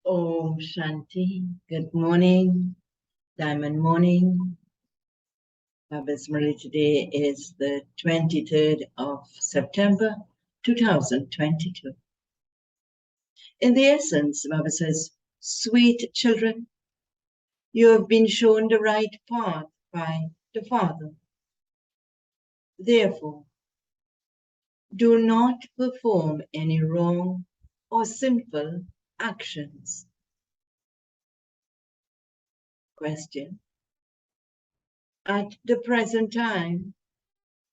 Om Shanti. Good morning, Diamond Morning. Baba's Murli. Today is the 23rd of September, 2022. In the essence, Baba says, sweet children, you have been shown the right path by the Father. Therefore, do not perform any wrong or sinful actions. Question. At the present time,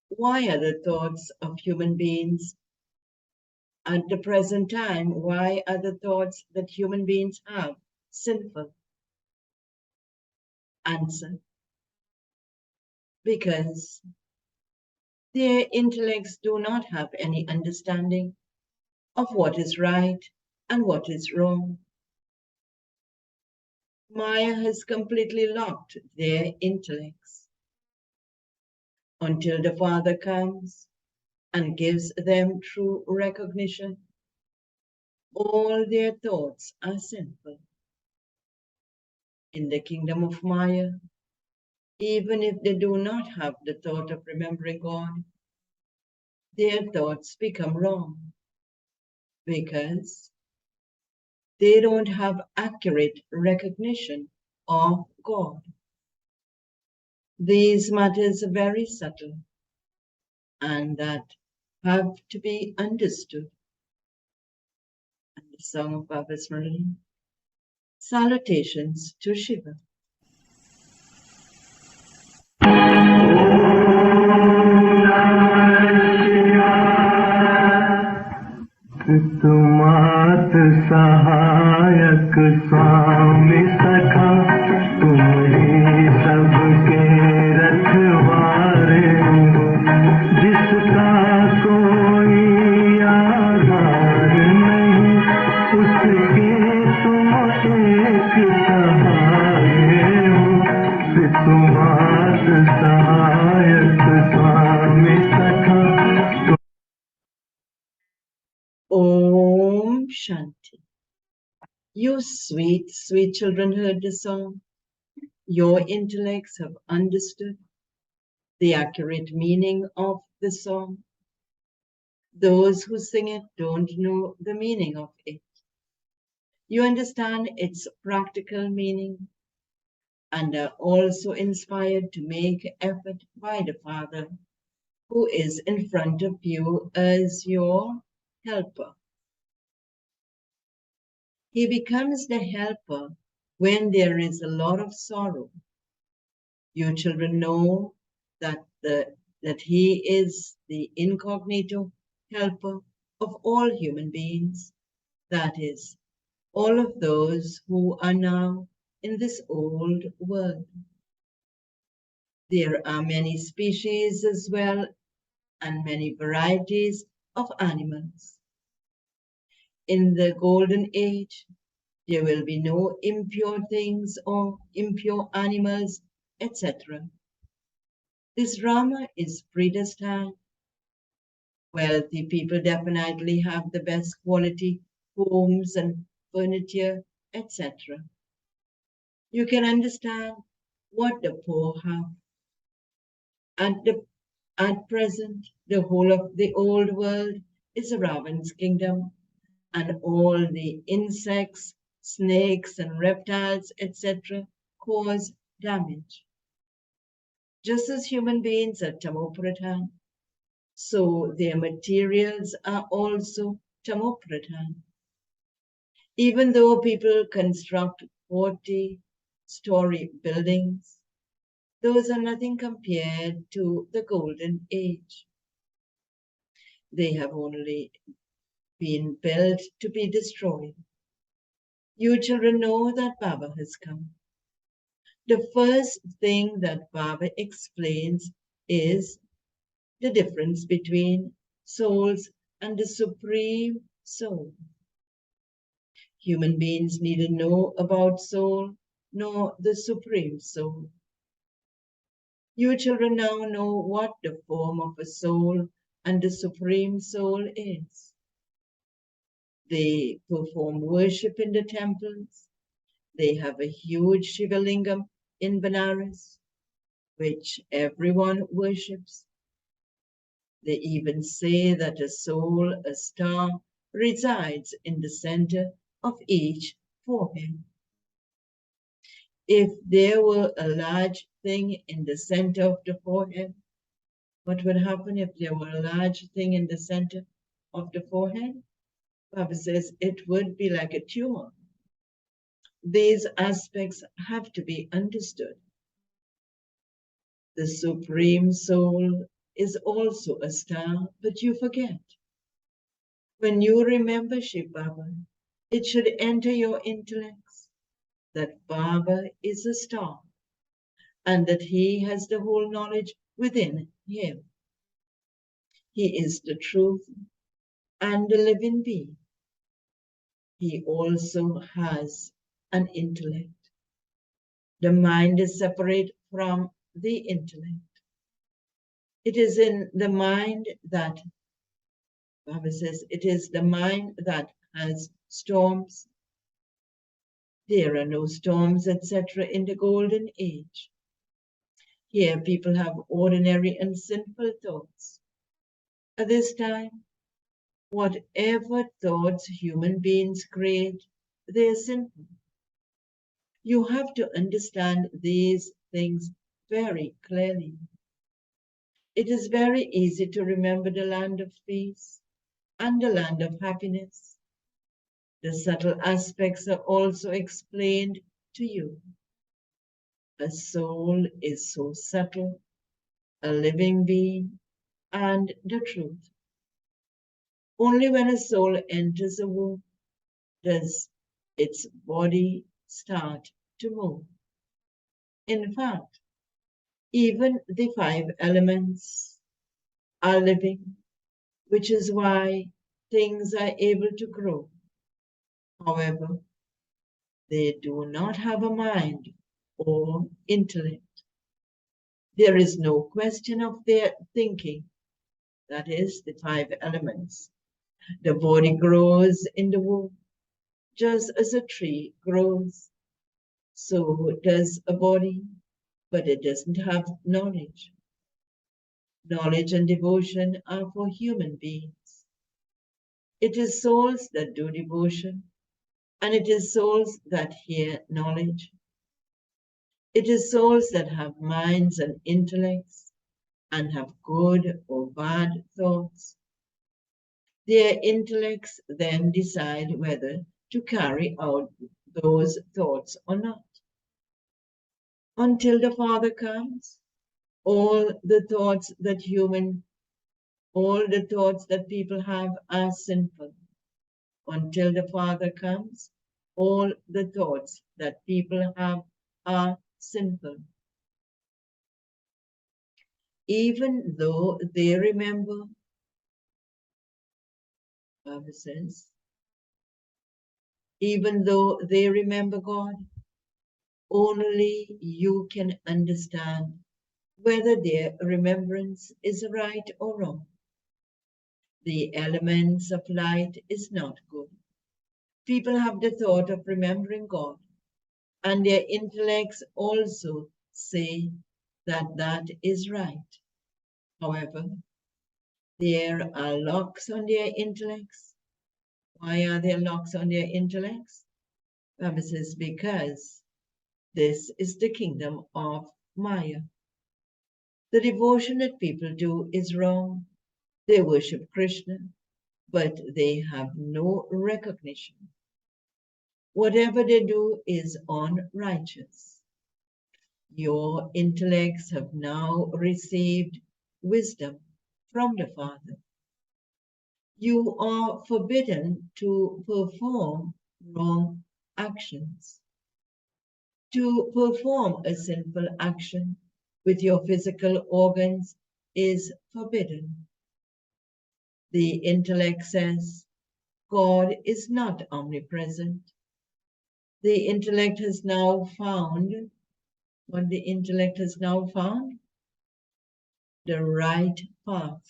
why are the thoughts of human beings at the present time, why are the thoughts that human beings have sinful? Answer. Because their intellects do not have any understanding of what is right and what is wrong. Maya has completely locked their intellects. Until the Father comes and gives them true recognition, all their thoughts are sinful. In the kingdom of Maya, even if they do not have the thought of remembering God, their thoughts become wrong because they don't have accurate recognition of God. These matters are very subtle and that have to be understood. And the song of Baba's Murli. Salutations to Shiva. तुमात सहायक स्वामी सखा तुम ही सबके रखवारे हो जिसका कोई आधार नहीं उसके तुम एक सहारे हो तुमात सहायक स्वामी सखा Om Shanti. You sweet, sweet children heard the song. Your intellects have understood the accurate meaning of the song. Those who sing it don't know the meaning of it. You understand its practical meaning and are also inspired to make effort by the Father who is in front of you as your helper. He becomes the helper when there is a lot of sorrow. You children know that he is the incognito helper of all human beings. That is, all of those who are now in this old world. There are many species as well and many varieties of animals. In the golden age, there will be no impure things or impure animals, etc. This Rama is predestined. Wealthy people definitely have the best quality homes and furniture, etc. You can understand what the poor have. At present, the whole of the old world is Ravan's kingdom, and all the insects, snakes, and reptiles, etc., cause damage. Just as human beings are tamopradhan, so their materials are also tamopradhan. Even though people construct 40-story buildings, those are nothing compared to the golden age. They have only been built to be destroyed. You children know that Baba has come. The first thing that Baba explains is the difference between souls and the Supreme Soul. Human beings neither know about soul nor the Supreme Soul. You children now know what the form of a soul and the Supreme Soul is. They perform worship in the temples. They have a huge Shiva Lingam in Benares, which everyone worships. They even say that a soul, a star, resides in the center of each forehead. If there were a large thing in the center of the forehead, what would happen if there were a large thing in the center of the forehead? Bible says it would be like a tumor. These aspects have to be understood. The Supreme Soul is also a star, but you forget. When you remember Shiv Baba, it should enter your intellects that Baba is a star and that he has the whole knowledge within him. He is the truth and the living being. He also has an intellect. The mind is separate from the intellect. It is in the mind that, Baba says, it is the mind that has storms. There are no storms, etc. in the golden age. Here people have ordinary and simple thoughts. At this time, whatever thoughts human beings create, they are simple. You have to understand these things very clearly. It is very easy to remember the land of peace and the land of happiness. The subtle aspects are also explained to you. A soul is so subtle, a living being, and the truth. Only when a soul enters a womb does its body start to move. In fact, even the 5 elements are living, which is why things are able to grow. However, they do not have a mind or intellect. There is no question of their thinking. That is the 5 elements. The body grows in the womb, just as a tree grows. So does a body, but it doesn't have knowledge. Knowledge and devotion are for human beings. It is souls that do devotion, and it is souls that hear knowledge. It is souls that have minds and intellects and have good or bad thoughts. Their intellects then decide whether to carry out those thoughts or not. Until the Father comes, all the thoughts that people have are sinful. Until the Father comes, all the thoughts that people have are sinful. Even though they remember, Bible says, even though they remember God, only you can understand whether their remembrance is right or wrong. The elements of light is not good. People have the thought of remembering God, and their intellects also say that that is right. However, there are locks on their intellects. Why are there locks on their intellects? Bible says because this is the kingdom of Maya. The devotion that people do is wrong. They worship Krishna, but they have no recognition. Whatever they do is unrighteous. Your intellects have now received wisdom from the Father. You are forbidden to perform wrong actions. To perform a sinful action with your physical organs is forbidden. The intellect says, God is not omnipresent. The intellect has now found, what the intellect has now found? The right path.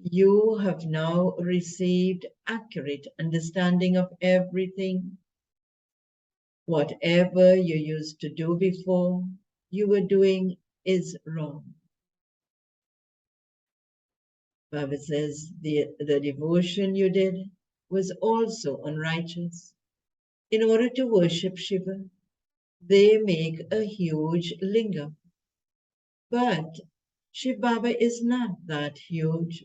You have now received accurate understanding of everything. Whatever you used to do before, you were doing is wrong. Bible says the devotion you did was also unrighteous. In order to worship Shiva, they make a huge lingam. But Shiv Baba is not that huge.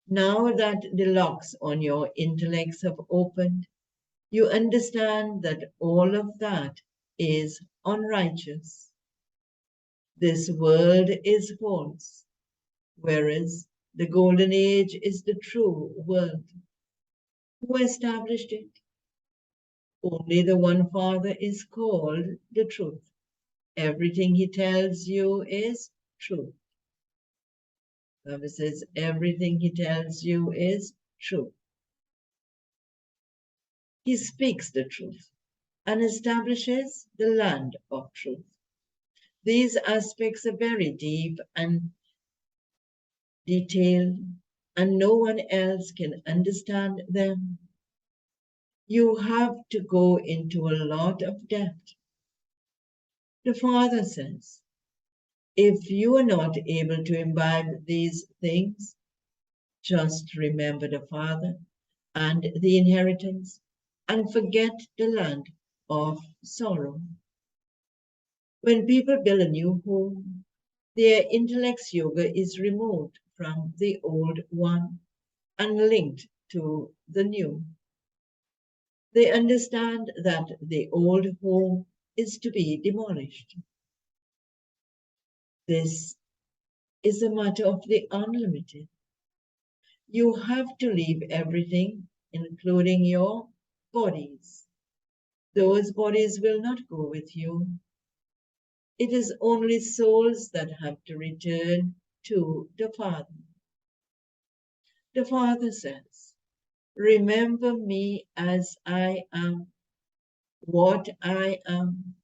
Now that the locks on your intellects have opened, you understand that all of that is unrighteous. This world is false, whereas the golden age is the true world. Who established it? Only the one Father is called the truth. Everything he tells you is truth. The Bible says everything he tells you is true. He speaks the truth and establishes the land of truth. These aspects are very deep and detailed, and no one else can understand them. You have to go into a lot of depth. The Father says, if you are not able to imbibe these things, just remember the Father and the inheritance and forget the land of sorrow. When people build a new home, their intellect's yoga is removed from the old one and linked to the new. They understand that the old home is to be demolished. This is a matter of the unlimited. You have to leave everything, including your bodies. Those bodies will not go with you. It is only souls that have to return to the Father. The Father says, remember me as I am, what I am,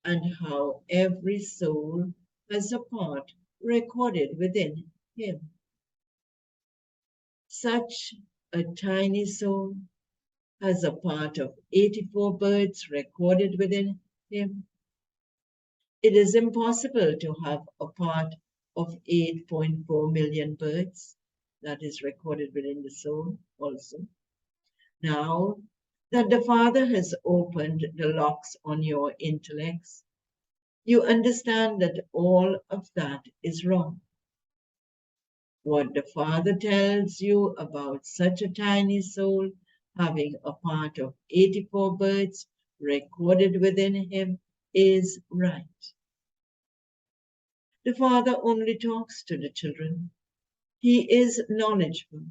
and how every soul has a part recorded within him. Such a tiny soul has a part of 84 birds recorded within him. It is impossible to have a part of 8.4 million birds that is recorded within the soul also. Now that the Father has opened the locks on your intellects, you understand that all of that is wrong. What the Father tells you about such a tiny soul having a part of 84 birds recorded within him is right. The Father only talks to the children. He is knowledgeable.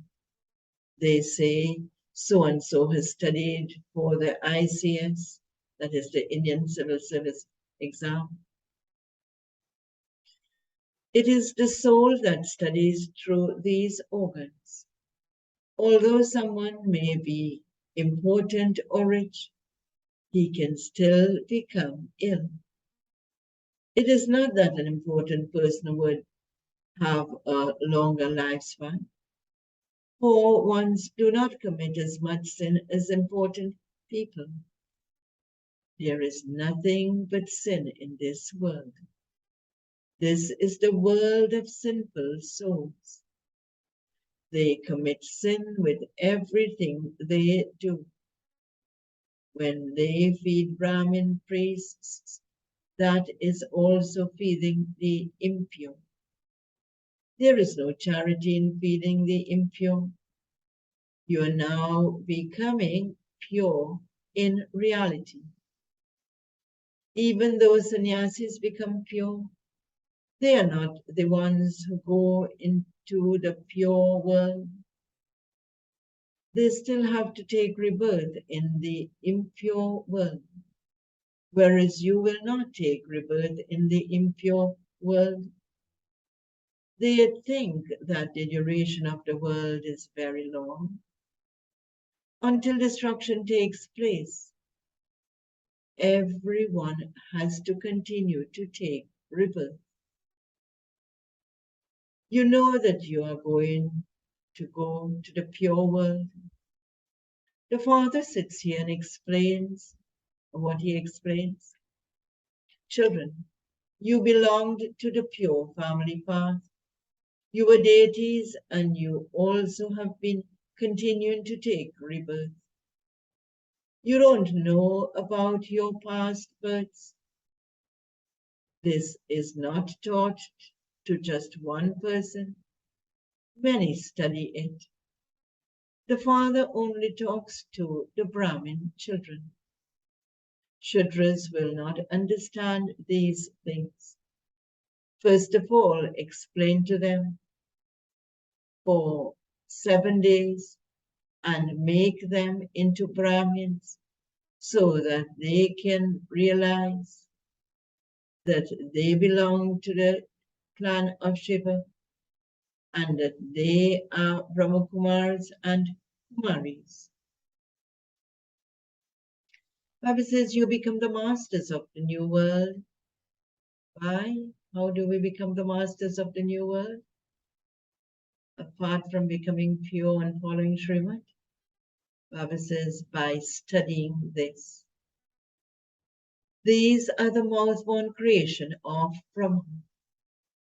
They say so and so has studied for the ICS, that is the Indian Civil Service exam. It is the soul that studies through these organs. Although someone may be important or rich, he can still become ill. It is not that an important person would have a longer lifespan. Poor ones do not commit as much sin as important people. There is nothing but sin in this world. This is the world of sinful souls. They commit sin with everything they do. When they feed Brahmin priests, that is also feeding the impure. There is no charity in feeding the impure. You are now becoming pure in reality. Even though sannyasis become pure, they are not the ones who go into the pure world. They still have to take rebirth in the impure world, whereas you will not take rebirth in the impure world. They think that the duration of the world is very long. Until destruction takes place, everyone has to continue to take rebirth. You know that you are going to go to the pure world. The Father sits here and explains what he explains. Children, you belonged to the pure family path. You were deities, and you also have been continuing to take rebirth. You don't know about your past births. This is not taught to just one person. Many study it. The Father only talks to the Brahmin children. Shudras will not understand these things. First of all, explain to them for 7 days and make them into Brahmins so that they can realize that they belong to the clan of Shiva and that they are Brahmakumars and Kumaris. Baba says you become the masters of the new world. Why? How do we become the masters of the new world? Apart from becoming pure and following Srimad, Baba says by studying this. These are the most born creation of Brahma.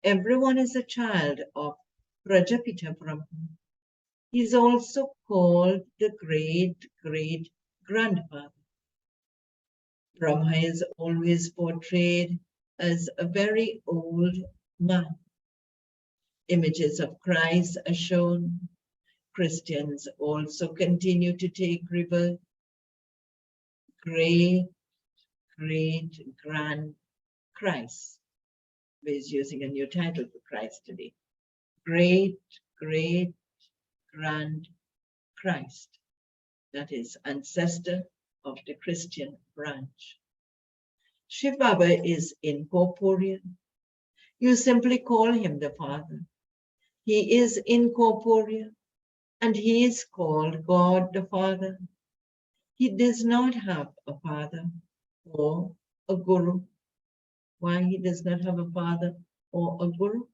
Everyone is a child of Prajapita Brahma. He is also called the great grandfather. Brahma is always portrayed as a very old man. Images of Christ are shown. Christians also continue to take rebirth. Great grand Christ. We're using a new title for Christ today. Great grand Christ. That is ancestor of the Christian branch. Shiv Baba is incorporeal. You simply call him the Father. He is incorporeal and he is called God the Father. He does not have a father or a guru. Why he does not have a father or a guru?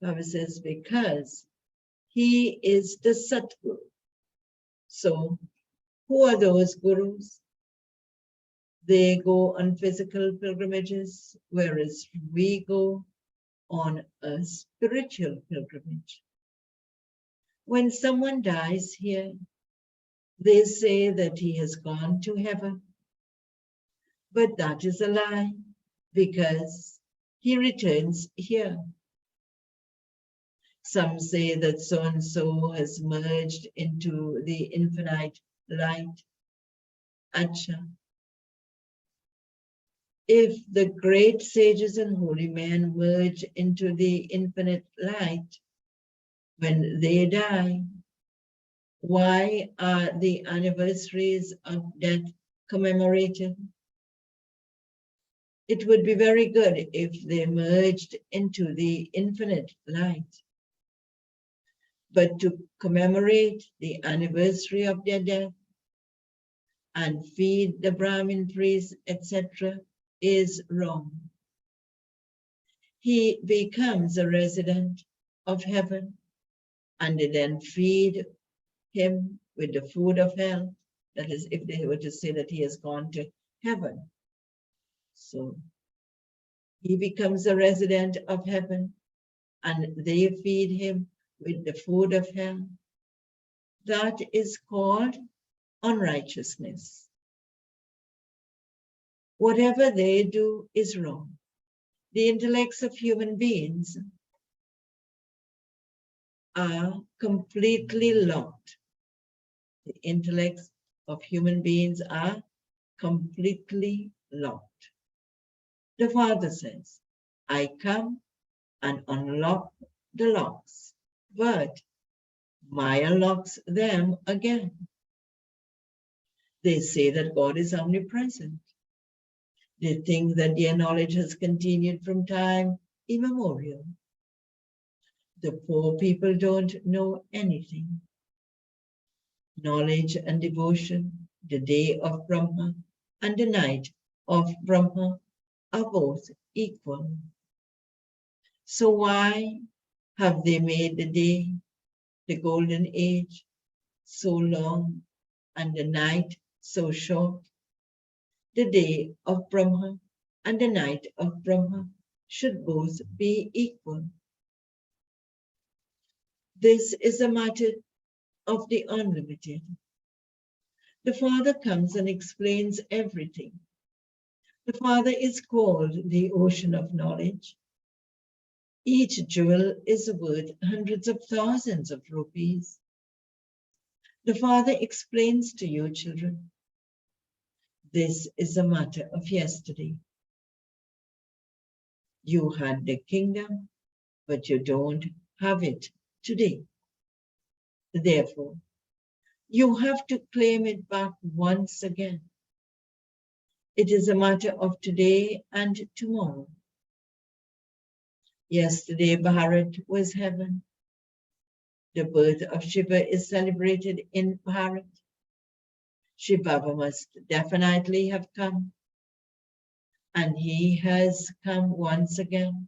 Baba says because he is the Satguru. So who are those gurus? They go on physical pilgrimages, whereas we go on a spiritual pilgrimage. When someone dies here, they say that he has gone to heaven. But that is a lie, because he returns here. Some say that so-and-so has merged into the infinite light. Acha. If the great sages and holy men merge into the infinite light, when they die, why are the anniversaries of death commemorated? It would be very good if they merged into the infinite light. But to commemorate the anniversary of their death and feed the Brahmin priests, etc., is wrong. He becomes a resident of heaven, and they then feed him with the food of hell. That is, if they were to say that he has gone to heaven. So he becomes a resident of heaven, and they feed him with the food of hell. That is called unrighteousness. Whatever they do is wrong. The intellects of human beings are completely locked. The intellects of human beings are completely locked. The Father says, I come and unlock the locks, but Maya locks them again. They say that God is omnipresent. They think that their knowledge has continued from time immemorial. The poor people don't know anything. Knowledge and devotion, the day of Brahma and the night of Brahma, are both equal. So why Have they made the day, the golden age, so long and the night so short? The day of Brahma and the night of Brahma should both be equal. This is a matter of the unlimited. The Father comes and explains everything. The Father is called the ocean of knowledge. Each jewel is worth hundreds of thousands of rupees. The Father explains to you, children, this is a matter of yesterday. You had the kingdom, but you don't have it today. Therefore, you have to claim it back once again. It is a matter of today and tomorrow. Yesterday, Bharat was heaven. The birth of Shiva is celebrated in Bharat. Shiva Baba must definitely have come, and he has come once again.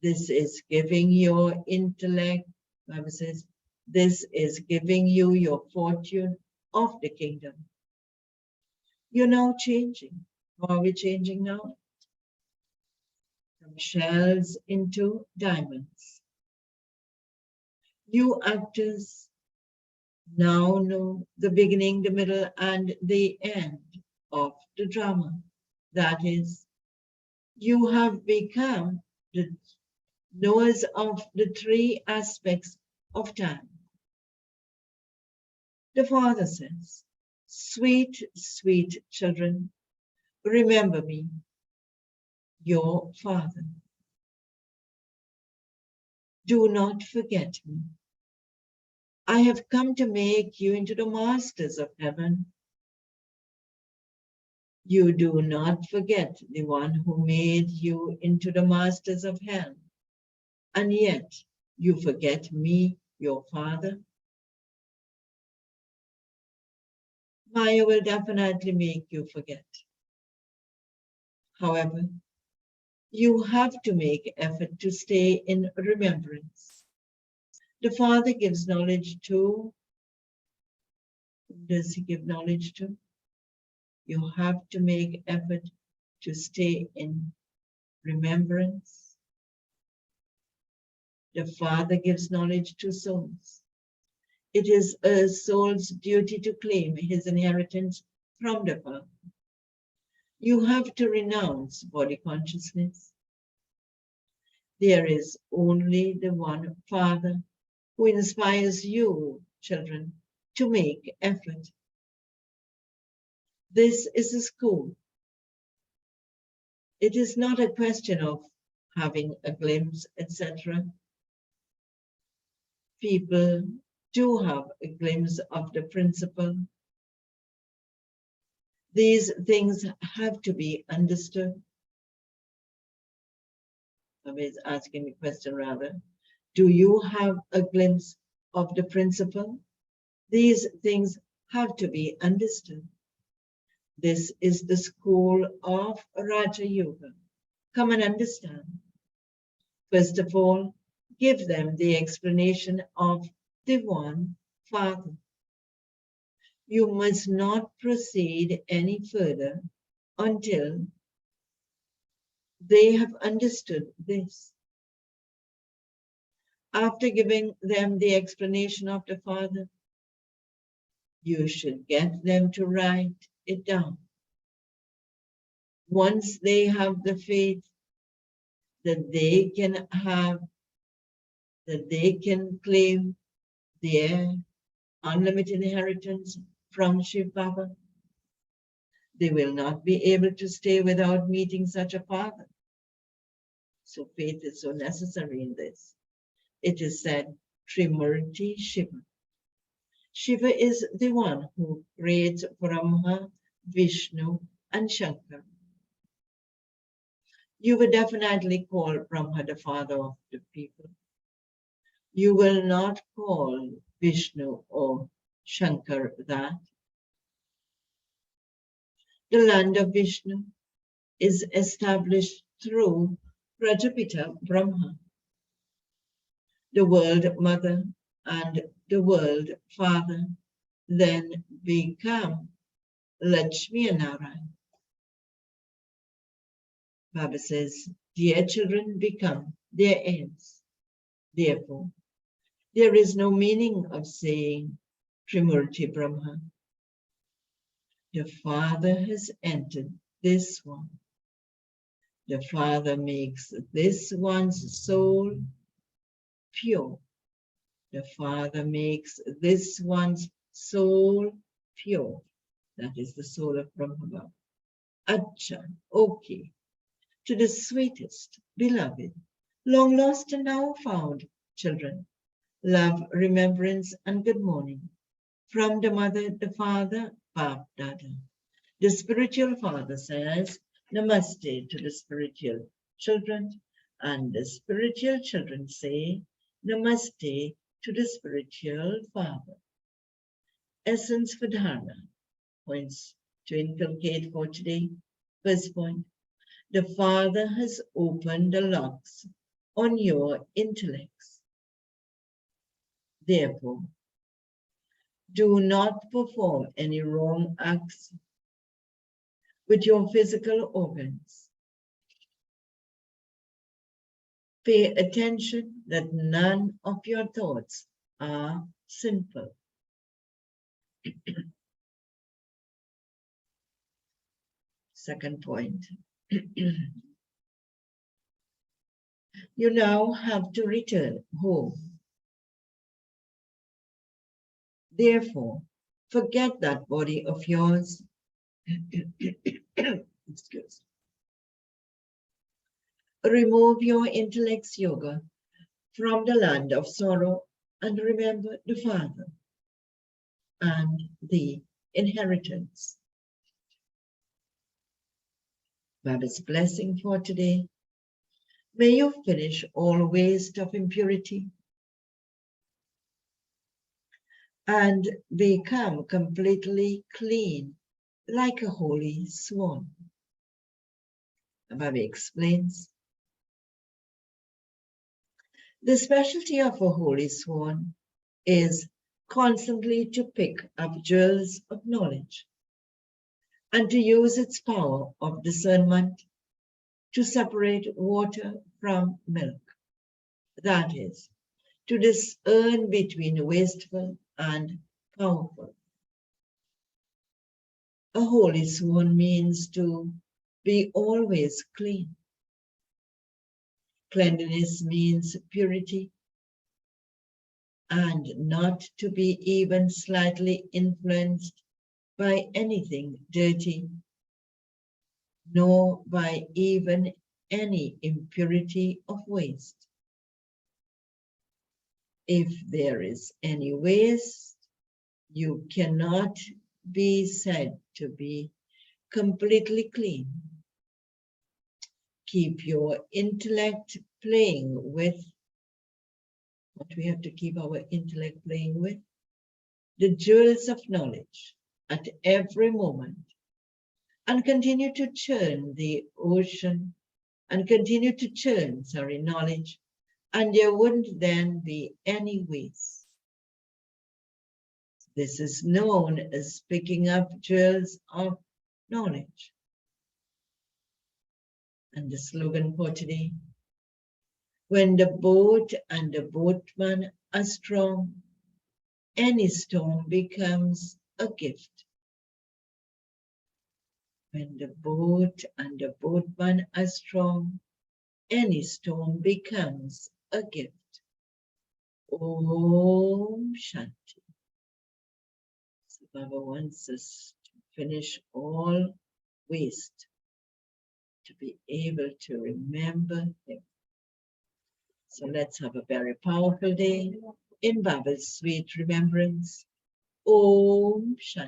This is giving your intellect, Baba says, this is giving you your fortune of the kingdom. You're now changing. How are we changing now? From shells into diamonds. You actors now know the beginning, the middle, and the end of the drama. That is, you have become the knowers of the three aspects of time. The Father says, sweet, sweet children, remember me, your Father. Do not forget me. I have come to make you into the masters of heaven. You do not forget the one who made you into the masters of hell, and yet you forget me, your Father. Maya will definitely make you forget. However, you have to make effort to stay in remembrance. The Father gives knowledge to, who does he give knowledge to? You have to make effort to stay in remembrance. The Father gives knowledge to souls. It is a soul's duty to claim his inheritance from the Father. You have to renounce body consciousness. There is only the one Father who inspires you, children, to make effort. This is a school. It is not a question of having a glimpse, etc. People do have a glimpse of the principle. These things have to be understood. Somebody's asking the question rather. Do you have a glimpse of the principle? These things have to be understood. This is the school of Raja Yoga. Come and understand. First of all, give them the explanation of the one Father. You must not proceed any further until they have understood this. After giving them the explanation of the Father, you should get them to write it down. Once they have the faith that they can have, that they can claim their unlimited inheritance from Shiv Baba, they will not be able to stay without meeting such a Father. So faith is so necessary in this. It is said, Trimurti Shiva. Shiva is the one who creates Brahma, Vishnu, and Shankar. You will definitely call Brahma the father of the people. You will not call Vishnu or Shankar that. The land of Vishnu is established through Prajapita Brahma. the world mother, and the world father, then become Lakshmi and Narayan. Baba says, dear children become their ends. Therefore, there is no meaning of saying Trimurti Brahma. The Father has entered this one. The Father makes this one's soul pure. The Father makes this one's soul pure. That is the soul of Brahma. Acha, okay. To the sweetest, beloved, long lost and now found children, love, remembrance, and good morning. From the mother, the father, Bap Dada. The spiritual father says, Namaste to the spiritual children, and the spiritual children say, Namaste to the spiritual father. Essence for dharma, points to inculcate for today. First point, the Father has opened the locks on your intellects. Therefore, do not perform any wrong acts with your physical organs. Pay attention that none of your thoughts are sinful. Second point. You now have to return home. Therefore, forget that body of yours. Excuse. Remove your intellect's yoga from the land of sorrow and remember the Father and the inheritance. Baba's blessing for today. May you finish all waste of impurity and become completely clean like a holy swan. Baba explains, the specialty of a holy swan is constantly to pick up jewels of knowledge and to use its power of discernment to separate water from milk. That is, to discern between wasteful and powerful. A holy swan means to be always clean. Cleanliness means purity and not to be even slightly influenced by anything dirty, nor by even any impurity of waste. If there is any waste, you cannot be said to be completely clean. Keep your intellect playing with what we have to keep our intellect playing with, the jewels of knowledge at every moment, and continue to churn the ocean and continue to churn, knowledge, and there wouldn't then be any waste. This is known as picking up jewels of knowledge. And the slogan for today, when the boat and the boatman are strong, any storm becomes a gift. When the boat and the boatman are strong, any storm becomes a gift. Om Shanti. So Baba wants us to finish all waste, to be able to remember him. So let's have a very powerful day in Baba's sweet remembrance. Om Shanti.